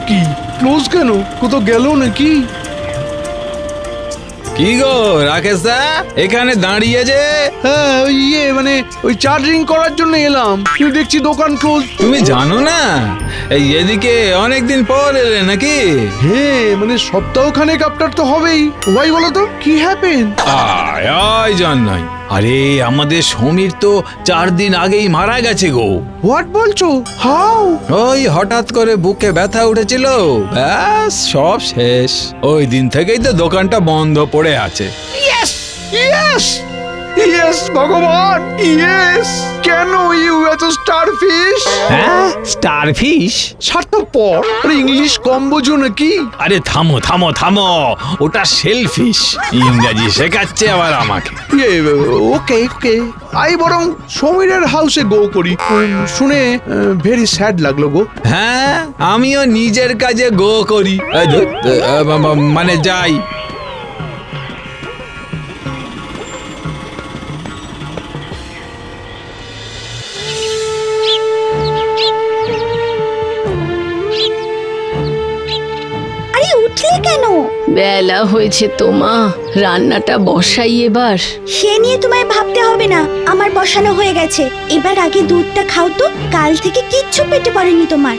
কি ক্লোজ কেন? কোথাও গেল নাকি? কি গো রাকেশ দা, এখানে দাঁড়িয়ে যে? হ্যাঁ মানে ওই চার্জিং করার জন্য এলাম, কিন্তু দেখছি দোকান ক্লোজ। তুমি জানো না এই এদিকে অনেকদিন পর এলে নাকি? হ্যাঁ মানে সপ্তাহখানেক আপনার তো হবেই। ওয়াই বলো তো, কি হ্যাপেন? আয় জান নাই, আরে আমাদের সমীর তো 4 দিন আগেই মারা গেছে গো। হোয়াট বলছো? হাউ? ওই হঠাৎ করে বুকে ব্যথা উঠেছিল, ব্যাস সব শেষ। ওই দিন থেকেই তো দোকানটা বন্ধ পড়ে আছে। ইয়েস ইয়েস ইয়েস ভগবান ইয়েস। কেন ইউ এত স্টারফিশ? হ্যাঁ স্টারফিশ? স্বার্থপর, আরে ইংলিশ কম বোঝো নাকি? আরে থামো থামো থামো, ওটা শেলফিশ। ইংরেজি শেখাচ্ছে আবার আমাকে। ওকে ওকে, আই বরং সমীরের হাউসে গো করি। শুনে ভেরি স্যাড লাগলো গো। হ্যাঁ আমিও নিজের কাজে গো করি, মানে যাই। কেন? বেলা হয়েছে তো মা, রান্নাটা বসাই এবার। সে নিয়ে তোমায় ভাবতে হবে না, আমার বসানো হয়ে গেছে। এবার আগে দুধটা খাও তো, কাল থেকে কিচ্ছু পেটে পড়েনি তোমার।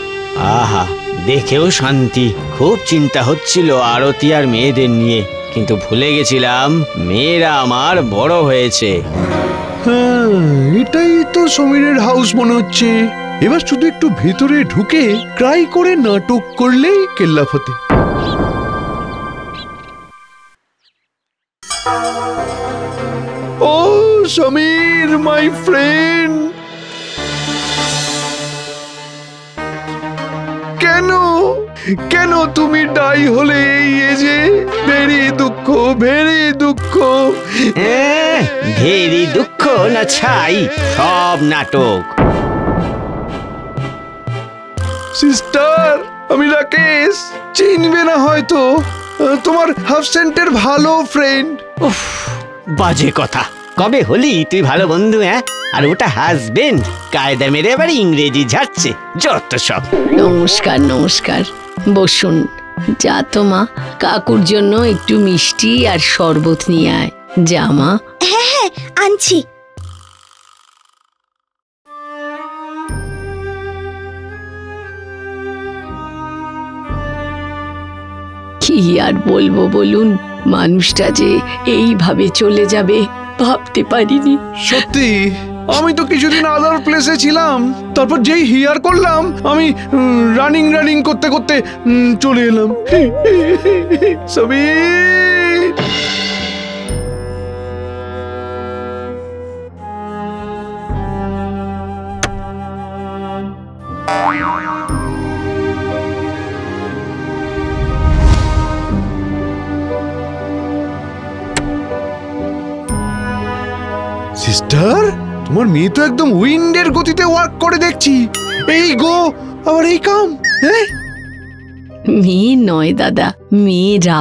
আহা, দেখেও শান্তি। খুব চিন্তা হচ্ছিল আরতি আর মেয়েদের নিয়ে, কিন্তু ভুলে গেছিলাম মেয়েরা আমার বড় হয়েছে। হ্যাঁ এটাই তো সমীরের হাউস মনে হচ্ছে। এবার শুধু একটু ভেতরে ঢুকে ক্রাই করে নাটক করলেই কেল্লাফতে। ও সমীর মাই ফ্রেন্ড, কেন কেন তুমি ডাই হলে এই এজে? ভেরি দুঃখ, ভেরি দুঃখ। ভেরি দুঃখ না ছাই, সব নাটক। সিস্টার, আমি রাকেশ, চিনবে না হয়তো, তোমার হাফসেন্টের ভালো ফ্রেন্ড। উফ, বাজে কথা। কবে হলি তুই ভালো বন্ধু? হ্যাঁ, আর ওটা হাজবেন্ড। কায়দা মেরে এবার ইংরেজি ঝাড়ছে, যত সব। নমস্কার নমস্কার, বসুন। যা তো মা, কাকুর জন্য একটু মিষ্টি আর শরবত নিয়ে আয়। যা মা। হ্যাঁ হ্যাঁ আনছি। কি আর বলবো বলুন, মানুষটা যে এইভাবে চলে যাবে ভাবতে পারিনি। সত্যি, আমি তো কিছুদিন আদার প্লেসে ছিলাম, তারপর যেই হিয়ার করলাম আমি রানিং করতে করতে চলে এলাম। সমীর, সিস্টার, তোমার মেয়ে তো একদম উইন্ডের গতিতে ওয়ার্ক করে দেখছি। এই গো আবার এই কাম। হ্যাঁ মেয়ে নয় দাদা, মেয়েরা।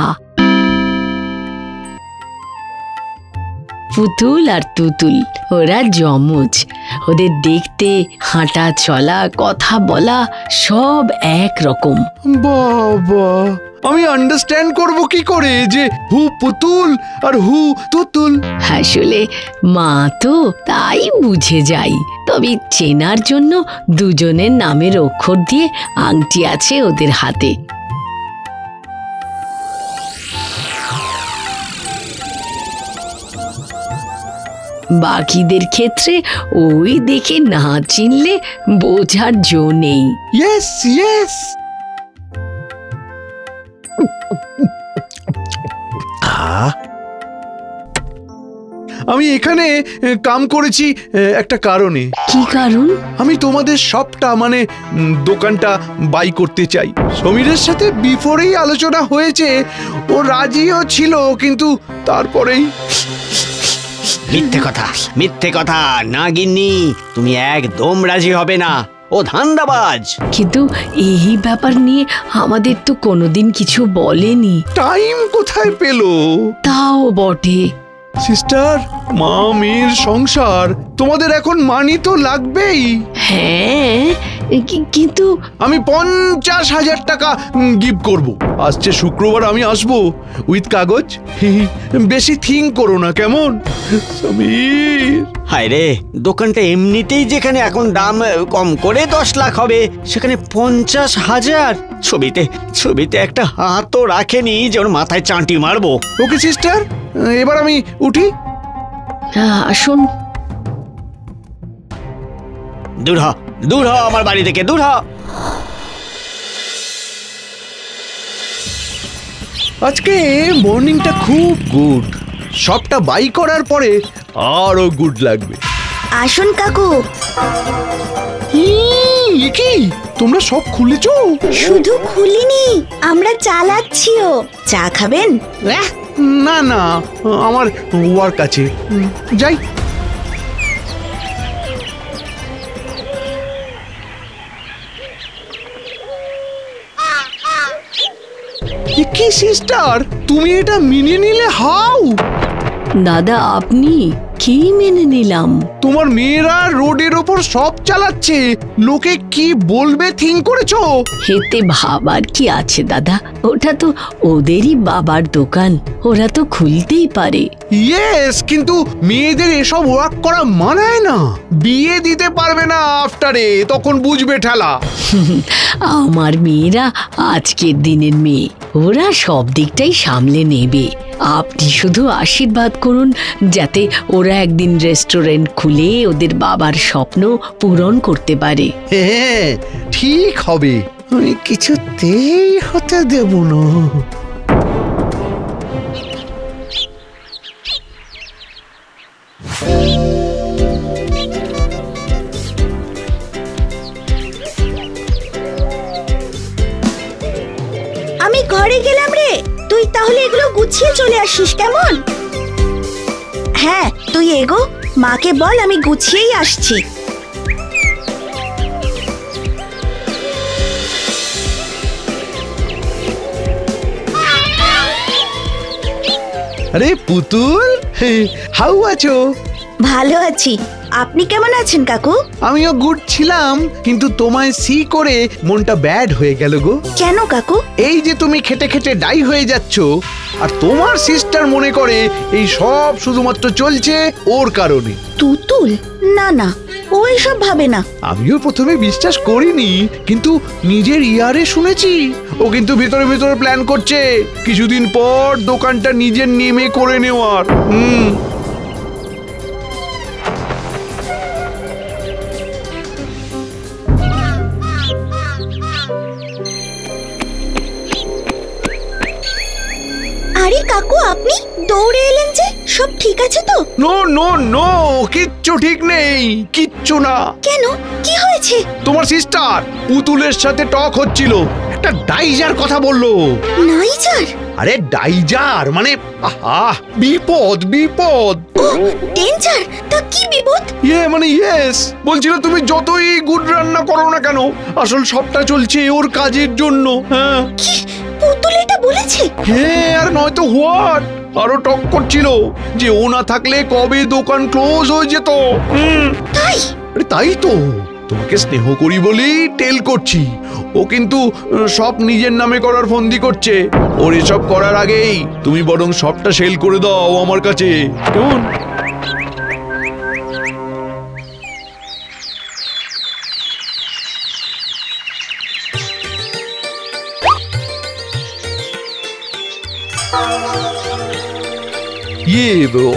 পুতুল আর তুতুল, ওরা যমজ। ওদের দেখতে, হাঁটা চলা, কথা বলা সব এক রকম। বাবা, আমি আন্ডারস্ট্যান্ড করব কি করে যে হু পুতুল আর হু তুতুল? আসলে মা তো তাই বুঝে যাই, তবে চেনার জন্য দুজনের নামের অক্ষর দিয়ে আংটি আছে ওদের হাতে। বাকিদের ক্ষেত্রে ওই দেখে না চিনলে বোঝার জো নেই। Yes yes. আমি এখানে কাম করেছি একটা কারণে। কি কারণ? আমি তোমাদের সবটা মানে দোকানটা বাই করতে চাই। সমীরের সাথে বিফোরেই আলোচনা হয়েছে, ও রাজিও ছিল, কিন্তু তারপরেই। মিথ্যে কথা, মিথ্যে কথা। না গিন্নি, তুমি একদম রাজি হবে না, ও ধান্দাবাজ। কিন্তু এই ব্যাপার নিয়ে আমাদের তো কোনোদিন কিছু বলেনি। টাইম কোথায় পেলো? তাও বটে। সিস্টার, মা মেয়ের সংসার, তোমাদের এখন মানি তো লাগবেই। হ্যাঁ, কিন্তু আমি 50,000 টাকা গিফট করব। আসছে শুক্রবার আমি আসবো উইথ কাগজ। বেশি থিঙ্ক করো না, কেমন সমীর? হায় রে, দোকানটা এমনিতেই যেখানে এখন দাম কম করে 10 লাখ হবে, সেখানে 50,000। ছবিতে একটা হাতও রাখেনি যে ওর মাথায় চাঁটি মারবো। ওকে সিস্টার, এবার আমি উঠি। আসুন। দূর হ আমার বাড়ি থেকে, দূর হ। আজকে মর্নিংটা খুব গুড। সবটা বাই করার পরে আরো গুড লাগবে। আসুন কাকু। কি তোমরা সব খুলেছো? শুধু খুলিনি, আমরা চালাচ্ছিও। চা খাবেন? না না, আমার ওয়ার্ক আছে, যাই। কি সিস্টার, তুমি এটা মেনে নিলে? হাউ? দাদা, আপনি কি মেনে নিলাম? তোমার মেয়েরা রোডের ওপর সব চালাচ্ছে, লোকে কি বলবে থিঙ্ক করেছো? এতে ভাবার কি আছে দাদা? ওটা তো ওদেরই বাবার দোকান, ওরা তো খুলতেই পারে। ইয়েস, কিন্তু মেয়েদের এসব ওয়ার্ক করা মানায় না। বিয়ে দিতে পারবে না আফটারে, তখন বুঝবে ঠেলা। আমার মেয়েরা আজকের দিনের মেয়ে, ওরা সব দিকটাই সামলে নেবে। আপনি শুধু আশীর্বাদ করুন যাতে ওরা একদিন রেস্টুরেন্ট খুলে ওদের বাবার স্বপ্ন পূরণ করতে পারে। হ্যাঁ, ঠিক হবে। আমি কিছুতেই হতে দেব না। আমি ঘরে গেলাম রে, তুই তাহলে এগুলো গুছিয়ে চলে আসিস, কেমন? হ্যাঁ, তুই এগো, মাকে বল আমি গুছিয়েই আসছি। আরে পুতুল, হাউ আছো? ভালো আছি, আপনি কেমন আছেন কাকু? আমিও গুড ছিলাম, কিন্তু তোমায় সি করে মনটা ব্যাড হয়ে গেল গো। কেন কাকু? এই যে তুমি খেটে খেটে ডাই হয়ে যাচ্ছ, আর তোমার সিস্টার মনে করে এই সব শুধুমাত্র চলছে ওর কারণে। তুতুল? না না, ও এসব ভাবে না। আমিও প্রথমে বিশ্বাস করিনি, কিন্তু নিজের ইয়ারে শুনেছি ও কিন্তু ভিতরে ভিতরে প্ল্যান করছে কিছুদিন পর দোকানটা নিজের নেমে করে নেওয়ার। আরে কাকু, আপনি দৌড়ে এলেন যে, সব ঠিক আছে তো? নো নো নো, কিচ্ছু ঠিক নেই, কিচ্ছু না। কেন, কি হয়েছে? তোমার সিস্টার পুতুলের সাথে টক হচ্ছিল, একটা ডাইজার কথা বললো। নাইজার? আরে ডাইজার মানে আহা, বিপদ বিপদ। ও ডেঞ্জার, তা কি বিপদ? মানে ইয়েস, বলছিল তুমি যতই গুড রান্না করো না কেন, আসল সবটা চলছে ওর কাজের জন্য। হ্যাঁ, কি পুতুল এটা বলেছে? হ্যাঁ, আর নয়তো হোয়াট, আরো টক করছিল যে ও না থাকলে কবে দোকান ক্লোজ হয়ে যেত। তাই? আরে তাই তো, তোমাকে স্নেহ করি বলেই টেল করছি। ও কিন্তু সব নিজের নামে করার ফন্দি করছে। ওর এসব করার আগেই তুমি বরং সবটা সেল করে দাও আমার কাছে, কেমন?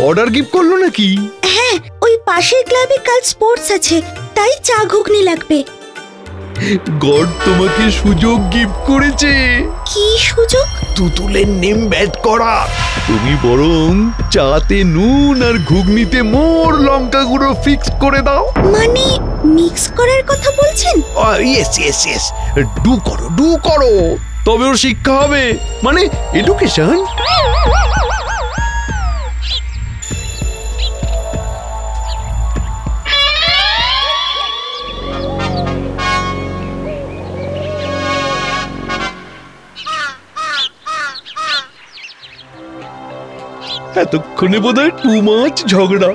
অর্ডার গিফট করলো নাকি? হ্যাঁ, ওই পাশের ক্লাবে কাল স্পোর্টস আছে, তাই চা ঘুগনি লাগবে। গড তোমাকে সুযোগ গিফট করেছে। কি সুযোগ? তুতুলের নেম ব্যাট করা। তুমি বরং চাতে নুন আর ঘুগনিতে মোর লঙ্কা গুঁড়ো ফিক্স করে দাও। মানে মিক্স করার কথা বলছেন? ইয়েস ইয়েস ইয়েস, ডু করো, তবে ওর শিক্ষা হবে, মানে এডুকেশন। এতক্ষণে বোধহয় টু মাছ ঝগড়া।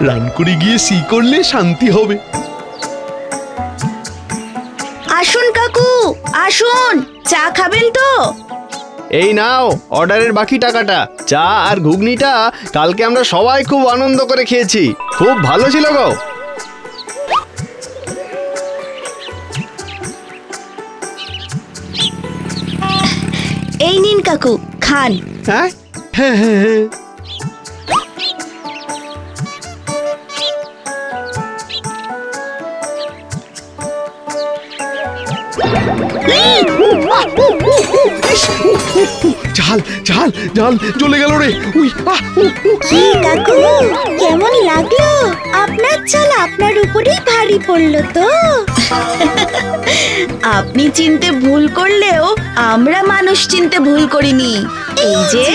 রান করে গিয়ে সি করলে শান্তি হবে। আসুন কাকু, আসুন, চা খাবেন তো? এই নাও অর্ডারের বাকি টাকাটা। চা আর ঘুগনিটা কালকে আমরা সবাই খুব আনন্দ করে খেয়েছি, খুব ভালো ছিল গো। এই নিন কাকু, খান। হ্যাঁ হ্যাঁ হ্যাঁ হ্যাঁ। ঝাল ঝাল ঝাল জ্বলে গেল রে। উই আহ কি কাকু, কেমন লাগলো? আপনার চাল আপনার উপরেই ভারী পড়লো তো? আপনি চিনতে ভুল করলেও আমরা মানুষ চিনতে ভুল করিনি। এই যে